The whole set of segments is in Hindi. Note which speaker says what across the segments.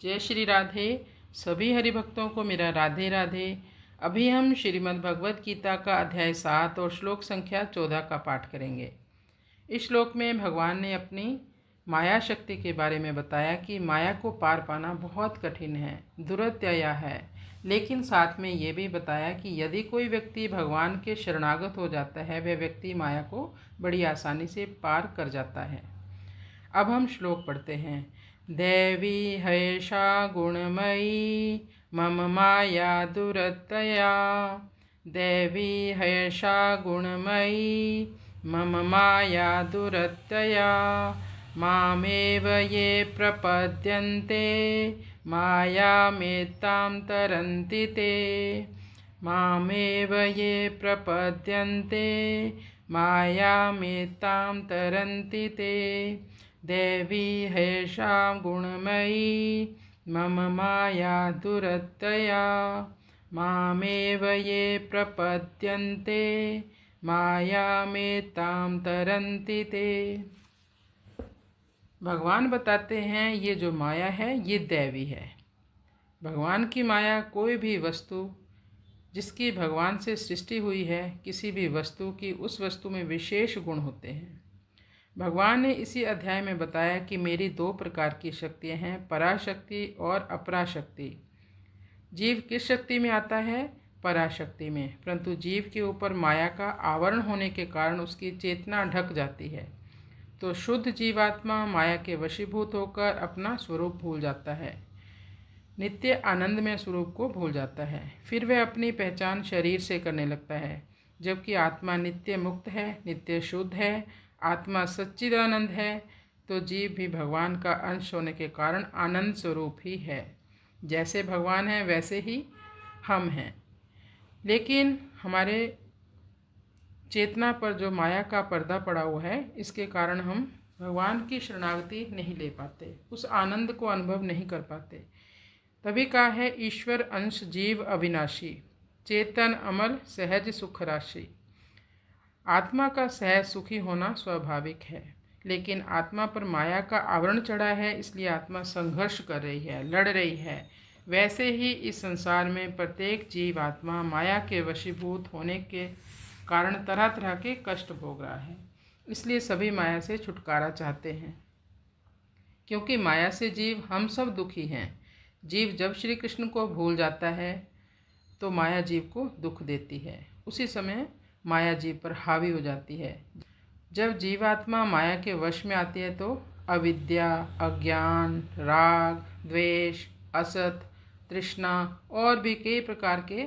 Speaker 1: जय श्री राधे। सभी हरिभक्तों को मेरा राधे राधे। अभी हम श्रीमद् भगवत गीता का अध्याय 7 और श्लोक संख्या 14 का पाठ करेंगे। इस श्लोक में भगवान ने अपनी माया शक्ति के बारे में बताया कि माया को पार पाना बहुत कठिन है, दुरत्यया है। लेकिन साथ में ये भी बताया कि यदि कोई व्यक्ति भगवान के शरणागत हो जाता है, वह व्यक्ति माया को बड़ी आसानी से पार कर जाता है। अब हम श्लोक पढ़ते हैं। देवी हयेषा गुणमयी मम माया दुरत्यया। देवी हयेषा गुणमयी मम माया दुरत्यया। मामेव ये प्रपद्यन्ते मायामेतां तरन्ति ते। मामेव ये प्रपद्यन्ते मायामेतां तरन्ति ते। देवी हयेषा गुणमयी मम माया दुरत्यया। मामेव ये प्रपद्यन्ते मायामेतां तरन्ति ते। भगवान बताते हैं ये जो माया है ये दैवी है। भगवान की माया कोई भी वस्तु जिसकी भगवान से सृष्टि हुई है, किसी भी वस्तु की उस वस्तु में विशेष गुण होते हैं। भगवान ने इसी अध्याय में बताया कि मेरी 2 प्रकार की शक्तियाँ हैं, पराशक्ति और अपराशक्ति। जीव किस शक्ति में आता है? पराशक्ति में। परंतु जीव के ऊपर माया का आवरण होने के कारण उसकी चेतना ढक जाती है, तो शुद्ध जीवात्मा माया के वशीभूत होकर अपना स्वरूप भूल जाता है, नित्य आनंदमय स्वरूप को भूल जाता है। फिर वह अपनी पहचान शरीर से करने लगता है, जबकि आत्मा नित्य मुक्त है, नित्य शुद्ध है, आत्मा सच्चिदानंद है। तो जीव भी भगवान का अंश होने के कारण आनंद स्वरूप ही है। जैसे भगवान है वैसे ही हम हैं, लेकिन हमारे चेतना पर जो माया का पर्दा पड़ा हुआ है, इसके कारण हम भगवान की शरणागति नहीं ले पाते, उस आनंद को अनुभव नहीं कर पाते। तभी कहा है ईश्वर अंश जीव अविनाशी, चेतन अमल सहज सुख राशि। आत्मा का सहज सुखी होना स्वाभाविक है, लेकिन आत्मा पर माया का आवरण चढ़ा है, इसलिए आत्मा संघर्ष कर रही है, लड़ रही है। वैसे ही इस संसार में प्रत्येक जीव आत्मा माया के वशीभूत होने के कारण तरह तरह के कष्ट भोग रहा है। इसलिए सभी माया से छुटकारा चाहते हैं, क्योंकि माया से जीव हम सब दुखी हैं। जीव जब श्री कृष्ण को भूल जाता है तो माया जीव को दुख देती है, उसी समय माया जीव पर हावी हो जाती है। जब जीवात्मा माया के वश में आती है तो अविद्या, अज्ञान, राग, द्वेष, असत, तृष्णा और भी कई प्रकार के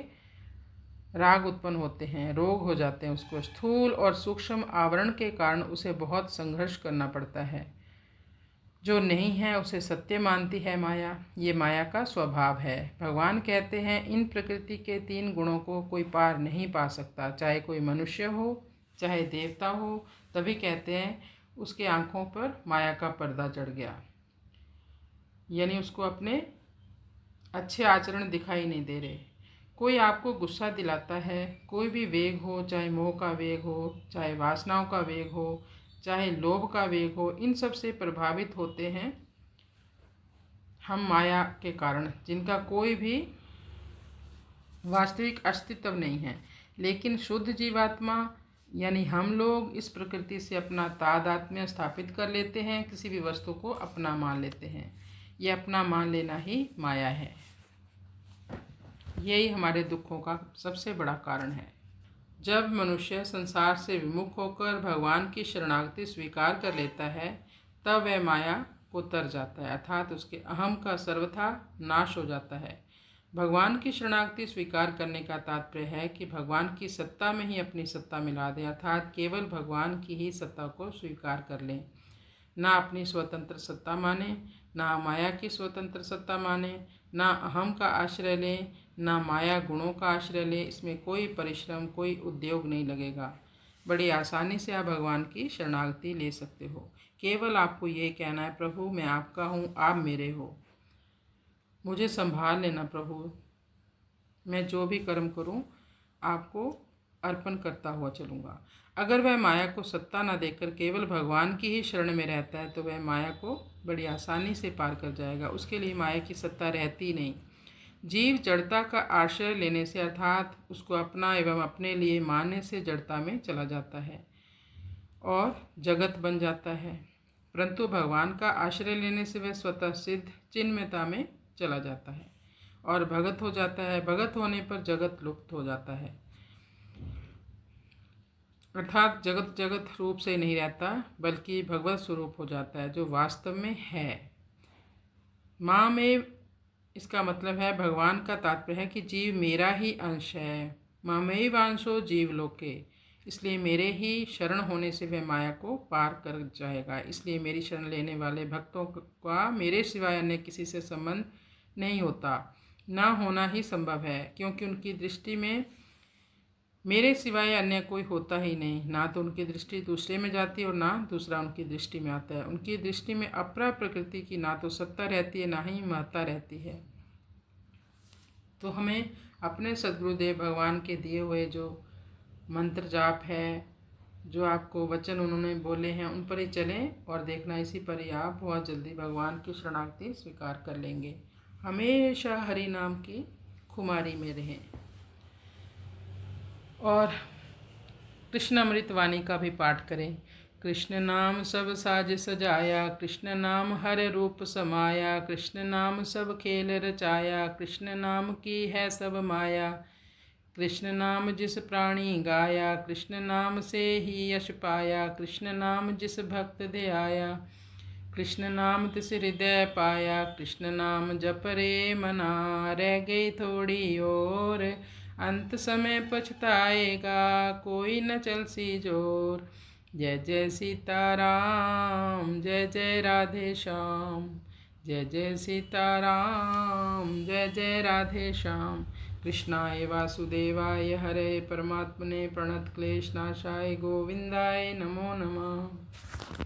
Speaker 1: राग उत्पन्न होते हैं, रोग हो जाते हैं। उसको स्थूल और सूक्ष्म आवरण के कारण उसे बहुत संघर्ष करना पड़ता है। जो नहीं है उसे सत्य मानती है माया, ये माया का स्वभाव है। भगवान कहते हैं इन प्रकृति के 3 गुणों को कोई पार नहीं पा सकता, चाहे कोई मनुष्य हो चाहे देवता हो। तभी कहते हैं उसके आँखों पर माया का पर्दा चढ़ गया, यानी उसको अपने अच्छे आचरण दिखाई नहीं दे रहे। कोई आपको गुस्सा दिलाता है, कोई भी वेग हो, चाहे मोह का वेग हो, चाहे वासनाओं का वेग हो, चाहे लोभ का वेग हो, इन सब से प्रभावित होते हैं हम माया के कारण, जिनका कोई भी वास्तविक अस्तित्व नहीं है। लेकिन शुद्ध जीवात्मा यानी हम लोग इस प्रकृति से अपना तादात्म्य स्थापित कर लेते हैं, किसी भी वस्तु को अपना मान लेते हैं। ये अपना मान लेना ही माया है, यही हमारे दुखों का सबसे बड़ा कारण है। जब मनुष्य संसार से विमुख होकर भगवान की शरणागति स्वीकार कर लेता है, तब वह माया को तर जाता है, अर्थात उसके अहम का सर्वथा नाश हो जाता है। भगवान की शरणागति स्वीकार करने का तात्पर्य है कि भगवान की सत्ता में ही अपनी सत्ता मिला दें, अर्थात केवल भगवान की ही सत्ता को स्वीकार कर लें। ना अपनी स्वतंत्र सत्ता माने, ना माया की स्वतंत्र सत्ता माने, ना अहम का आश्रय लें, ना माया गुणों का आश्रय लें। इसमें कोई परिश्रम, कोई उद्योग नहीं लगेगा। बड़ी आसानी से आप भगवान की शरणागति ले सकते हो। केवल आपको ये कहना है, प्रभु मैं आपका हूँ, आप मेरे हो, मुझे संभाल लेना प्रभु। मैं जो भी कर्म करूँ आपको अर्पण करता हुआ चलूँगा। अगर वह माया को सत्ता न देकर केवल भगवान की ही शरण में रहता है तो वह माया को बड़ी आसानी से पार कर जाएगा। उसके लिए माया की सत्ता रहती नहीं। जीव जड़ता का आश्रय लेने से अर्थात उसको अपना एवं अपने लिए मानने से जड़ता में चला जाता है और जगत बन जाता है, परंतु भगवान का आश्रय लेने से वह स्वतः सिद्ध चिन्मयता में चला जाता है और भगत हो जाता है। भगत होने पर जगत लुप्त हो जाता है, अर्थात जगत जगत रूप से नहीं रहता बल्कि भगवत स्वरूप हो जाता है जो वास्तव में है। माँ में इसका मतलब है भगवान का तात्पर्य है कि जीव मेरा ही अंश है। मामेव वांशो जीव लोके, इसलिए मेरे ही शरण होने से वह माया को पार कर जाएगा। इसलिए मेरी शरण लेने वाले भक्तों का मेरे सिवाय अन्य किसी से संबंध नहीं होता, ना होना ही संभव है, क्योंकि उनकी दृष्टि में मेरे सिवाय अन्य कोई होता ही नहीं। ना तो उनकी दृष्टि दूसरे में जाती है और ना दूसरा उनकी दृष्टि में आता है। उनकी दृष्टि में अपरा प्रकृति की ना तो सत्ता रहती है ना ही महत्ता रहती है। तो हमें अपने सद्गुरुदेव भगवान के दिए हुए जो मंत्र जाप है, जो आपको वचन उन्होंने बोले हैं, उन पर ही चलें और देखना इसी पर ही आप बहुत जल्दी भगवान की शरणागति स्वीकार कर लेंगे। हमेशा हरि नाम की खुमारी में रहें और कृष्ण अमृत वाणी का भी पाठ करें। कृष्ण नाम सब साज सजाया, कृष्ण नाम हर रूप समाया, कृष्ण नाम सब खेल रचाया, कृष्ण नाम की है सब माया, कृष्ण नाम जिस प्राणी गाया, कृष्ण नाम से ही यश पाया, कृष्ण नाम जिस भक्त दे आया, कृष्ण नाम तिस हृदय पाया, कृष्ण नाम जप रे मना, रह गई थोड़ी और अंत समय पछताएगा, कोई न चल सी जोर। जय जय सीताराम, जय जय राधे श्याम, जय जय सीताराम, जय जय राधे श्याम। कृष्णाय वासुदेवाय हरे परमात्मने प्रणत क्लेशनाशाय गोविंदाय नमो नमः।